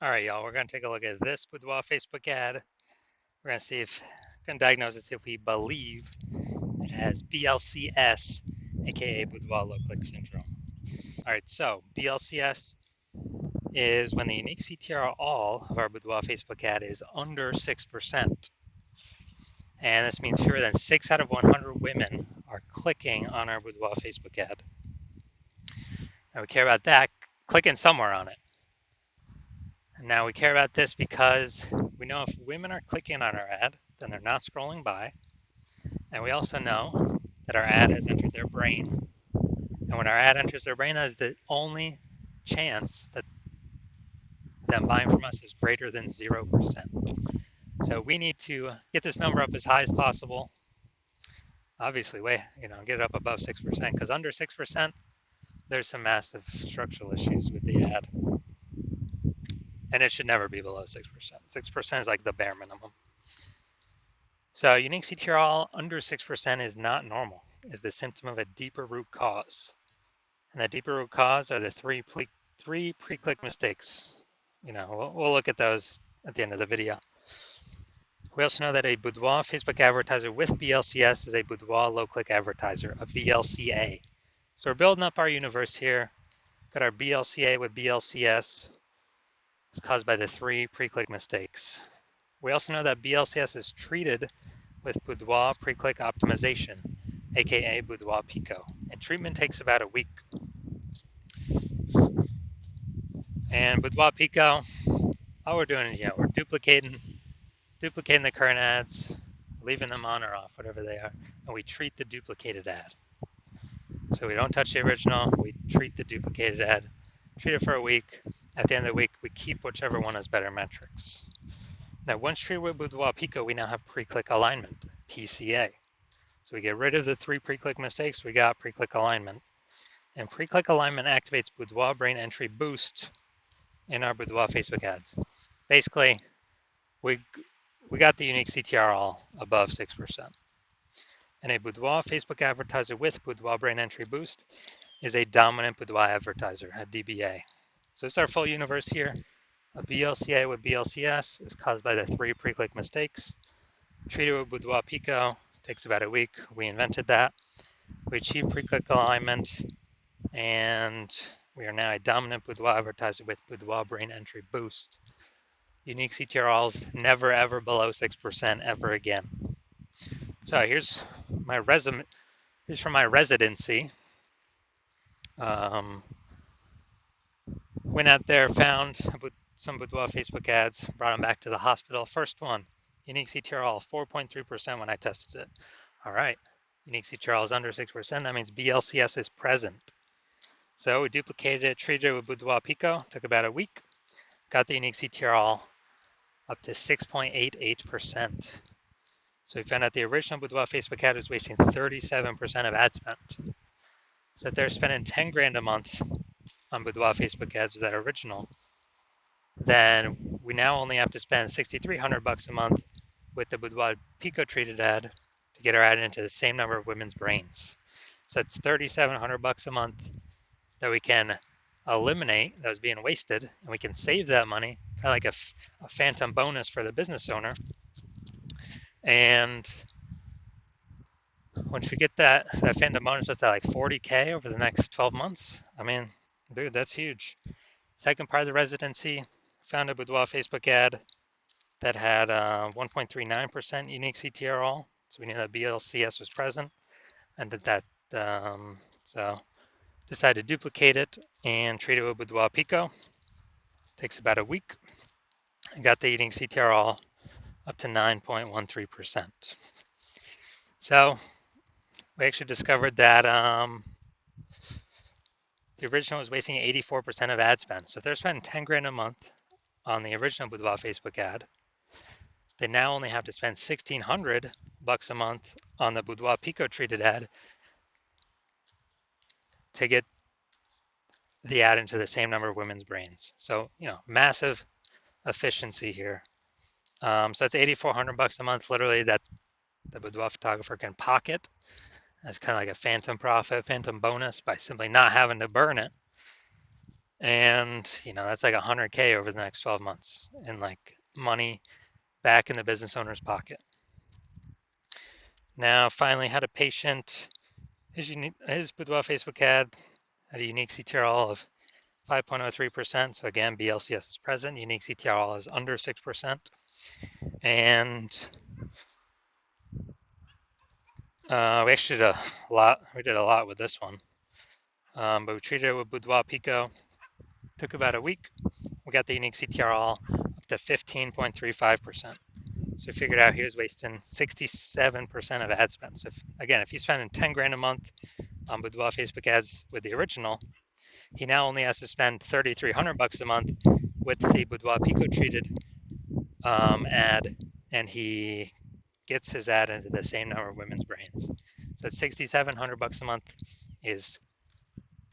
All right, y'all, we're going to take a look at this Boudoir Facebook ad. We're going to see if, going to diagnose it, see if we believe it has BLCS, aka Boudoir low click syndrome. All right, so BLCS is when the unique CTR all of our Boudoir Facebook ad is under 6%. And this means fewer than 6 out of 100 women are clicking on our Boudoir Facebook ad. And we care about that, clicking somewhere on it. And now we care about this because we know if women are clicking on our ad, then they're not scrolling by. And we also know that our ad has entered their brain. And when our ad enters their brain, that is the only chance that them buying from us is greater than 0%. So we need to get this number up as high as possible. Obviously, get it up above 6%, because under 6%, there's some massive structural issues with the ad. And it should never be below 6%. 6% is like the bare minimum. So unique CTRL under 6% is not normal, is the symptom of a deeper root cause. And that deeper root cause are the three pre-click mistakes. We'll look at those at the end of the video. We also know that a Boudoir Facebook advertiser with BLCS is a Boudoir low-click advertiser, a BLCA. So we're building up our universe here. Got our BLCA with BLCS. It's caused by the three pre-click mistakes. We also know that BLCS is treated with Boudoir pre-click optimization, aka Boudoir Pico, and treatment takes about a week. And Boudoir Pico, all we're doing is, we're duplicating the current ads, leaving them on or off, whatever they are, and we treat the duplicated ad. So we don't touch the original, we treat the duplicated ad, treat it for a week. At the end of the week, we keep whichever one has better metrics. Now, once treated with Boudoir Pico, we now have pre-click alignment, PCA. So we get rid of the three pre-click mistakes, we got pre-click alignment. And pre-click alignment activates Boudoir brain entry boost in our Boudoir Facebook ads. Basically, we got the unique CTR all above 6%. And a Boudoir Facebook advertiser with Boudoir brain entry boost is a dominant Boudoir advertiser, a DBA. So it's our full universe here. A BLCA with BLCS is caused by the three pre-click mistakes. Treated with Boudoir Pico takes about a week. We invented that. We achieved pre-click alignment, and we are now a dominant Boudoir advertiser with Boudoir brain entry boost. Unique CTRLs never ever below 6% ever again. So here's my resume. Here's from my residency. Went out there, found some Boudoir Facebook ads, brought them back to the hospital. First one, unique CTRL 4.3% when I tested it. All right, unique CTRL is under 6%. That means BLCS is present. So we duplicated it, treated it with Boudoir Pico. Took about a week. Got the unique CTRL up to 6.88%. So we found out the original Boudoir Facebook ad was wasting 37% of ad spend. So if they're spending 10 grand a month on Boudoir Facebook ads with that original, then we now only have to spend 6,300 bucks a month with the Boudoir Pico treated ad to get our ad into the same number of women's brains. So it's 3,700 bucks a month that we can eliminate that was being wasted, and we can save that money, kind of like a phantom bonus for the business owner. And once we get that phantom bonus, what's that, like 40K over the next 12 months? I mean, dude, that's huge. Second part of the residency, found a Boudoir Facebook ad that had 1.39% unique CTR all. So we knew that BLCS was present, and so decided to duplicate it and treat it with Boudoir Pico. Takes about a week. I got the unique CTR all up to 9.13%. So we actually discovered that the original was wasting 84% of ad spend. So if they're spending 10 grand a month on the original Boudoir Facebook ad, they now only have to spend 1,600 bucks a month on the Boudoir Pico treated ad to get the ad into the same number of women's brains. So, massive efficiency here. So that's 8,400 bucks a month, literally, that the Boudoir photographer can pocket as kind of like a phantom profit, phantom bonus by simply not having to burn it. And, that's like 100K over the next 12 months in like money back in the business owner's pocket. Now, finally, had a patient, his Boudoir Facebook ad had a unique CTRL of 5.03%. So again, BLCS is present, unique CTRL is under 6%. And we actually did a lot. We did a lot with this one, but we treated it with Boudoir Pico. Took about a week. We got the unique CTRL up to 15.35%. So we figured out he was wasting 67% of ad spend. So if he's spending 10 grand a month on Boudoir Facebook ads with the original, he now only has to spend 3,300 bucks a month with the Boudoir Pico treated ad, and he gets his ad into the same number of women's brains. So it's 6,700 bucks a month is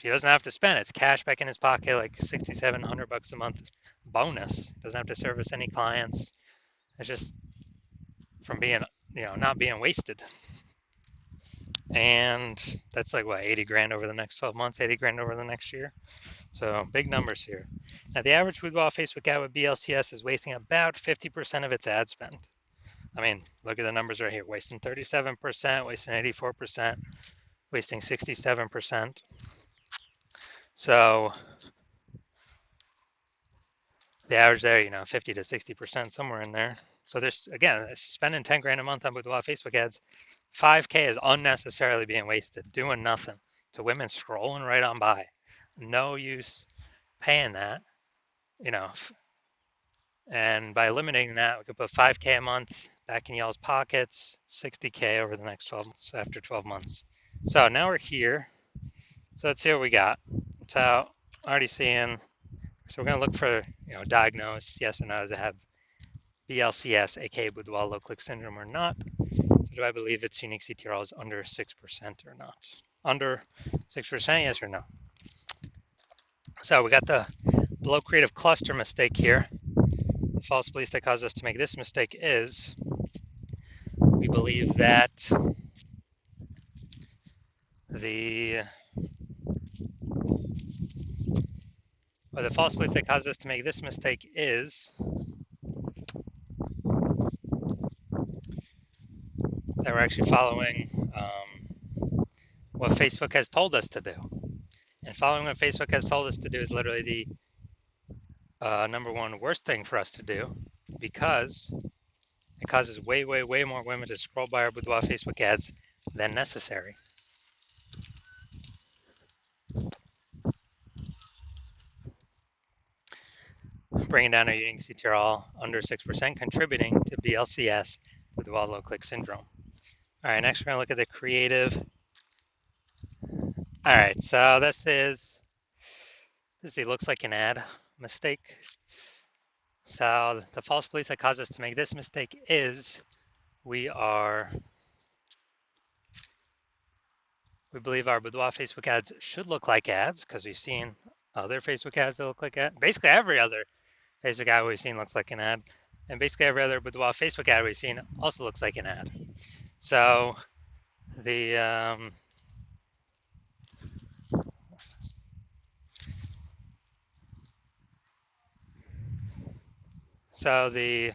he doesn't have to spend. It's cash back in his pocket, like 6,700 bucks a month bonus. Doesn't have to service any clients. It's just from being, not being wasted. And that's like what, 80 grand over the next 12 months, 80 grand over the next year. So big numbers here. Now the average Boudoir Facebook ad with BLCS is wasting about 50% of its ad spend. I mean, look at the numbers right here, wasting 37%, wasting 84%, wasting 67%. So the average there, 50 to 60%, somewhere in there. So there's, again, if spending 10 grand a month on Boudoir Facebook ads, 5K is unnecessarily being wasted, doing nothing to women scrolling right on by. No use paying that, and by eliminating that, we could put 5K a month back in y'all's pockets, 60K over the next 12 months, after 12 months. So now we're here. So let's see what we got. So already seeing, so we're going to look for, diagnose, yes or no, does it have BLCS, aka Boudoir low click syndrome or not? So do I believe its unique CTRL is under 6% or not? Under 6%, yes or no? So we got the below creative cluster mistake here. The false belief that caused us to make this mistake is we believe that the false belief that caused us to make this mistake is that we're actually following what Facebook has told us to do. And following what Facebook has told us to do is literally the number one worst thing for us to do, because it causes way, way, way more women to scroll by our Boudoir Facebook ads than necessary. Bringing down our unique CTRL under 6%, contributing to BLCS Boudoir low click syndrome. All right, next we're going to look at the creative. All right, so this is the looks like an ad mistake. So the false belief that caused us to make this mistake is we believe our Boudoir Facebook ads should look like ads because we've seen other Facebook ads that look like ads. Basically every other Facebook ad we've seen looks like an ad. And basically every other Boudoir Facebook ad we've seen also looks like an ad. So the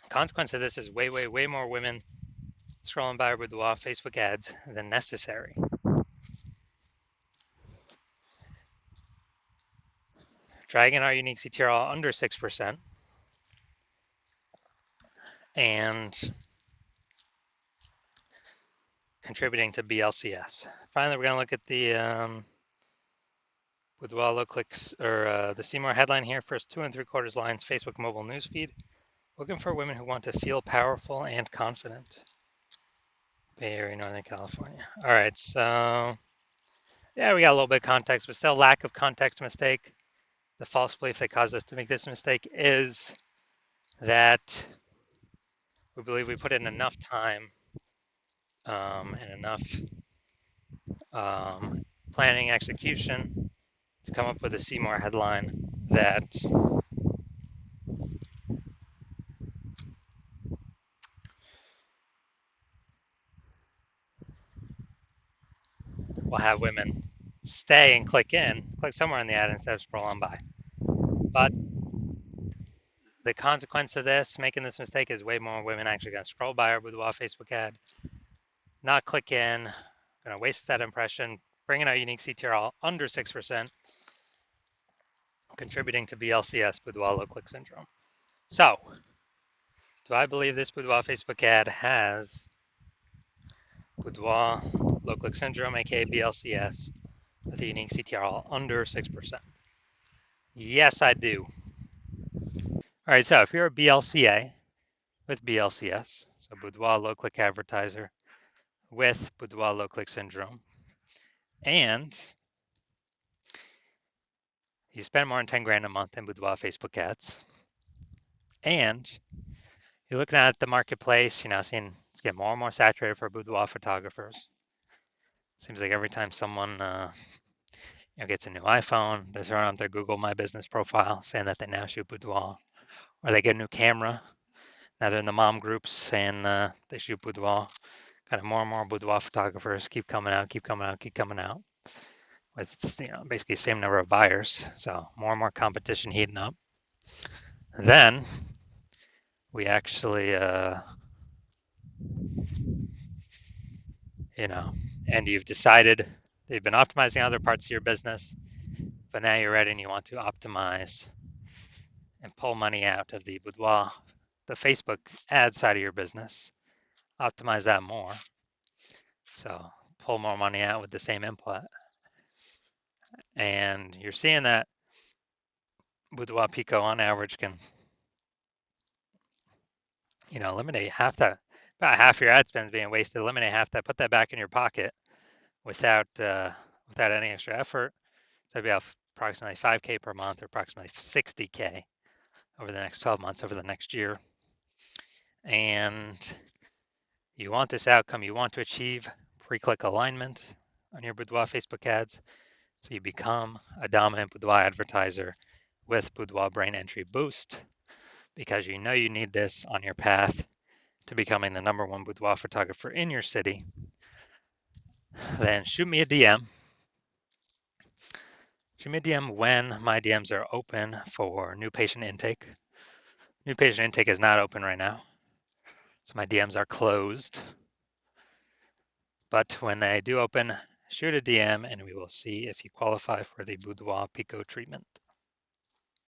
consequence of this is way, way, way more women scrolling by our Boudoir Facebook ads than necessary. Dragging our unique CTRL under 6% and contributing to BLCS. Finally, we're going to look at the Boudoir low clicks, or the Seymour headline here. First 2 3/4 lines, Facebook mobile newsfeed. Looking for women who want to feel powerful and confident. Bay Area, Northern California. All right, so yeah, we got a little bit of context, but still lack of context mistake. The false belief that caused us to make this mistake is that we believe we put in enough time and enough planning execution to come up with a Seymour headline that will have women stay and click in, click somewhere in the ad instead of scroll on by. But the consequence of this, making this mistake, is way more women actually going to scroll by our Boudoir Facebook ad, not click in, going to waste that impression, bringing our unique CTR under 6%, contributing to BLCS, Boudoir low click syndrome. So, do I believe this Boudoir Facebook ad has Boudoir low click syndrome, aka BLCS, with a unique CTR under 6%? Yes, I do. All right, so if you're a BLCA with BLCS, so Boudoir low click advertiser with Boudoir low click syndrome, and you spend more than 10 grand a month in Boudoir Facebook ads, and you're looking at the marketplace, seeing it's getting more and more saturated for boudoir photographers. Seems like every time someone gets a new iPhone, they're throwing up their Google My Business profile saying that they now shoot boudoir, or they get a new camera. Now they're in the mom groups saying they shoot boudoir. Kind of more and more boudoir photographers keep coming out, with basically the same number of buyers. So more and more competition heating up. Then we actually, and you've decided that you've been optimizing other parts of your business, but now you're ready and you want to optimize and pull money out of the boudoir, the Facebook ad side of your business, optimize that more. So pull more money out with the same input. And you're seeing that Boudoir Pico on average can, eliminate about half your ad spend being wasted, eliminate half that, put that back in your pocket without any extra effort. So it'd be approximately 5K per month, or approximately 60K over the next 12 months, over the next year. And you want this outcome, you want to achieve pre-click alignment on your Boudoir Facebook ads, so you become a dominant Boudoir advertiser with Boudoir Brain Entry Boost, because you know you need this on your path to becoming the #1 boudoir photographer in your city. Then shoot me a DM. Shoot me a DM when my DMs are open for new patient intake. New patient intake is not open right now, so my DMs are closed. But when they do open, shoot a DM and we will see if you qualify for the Boudoir Pico treatment.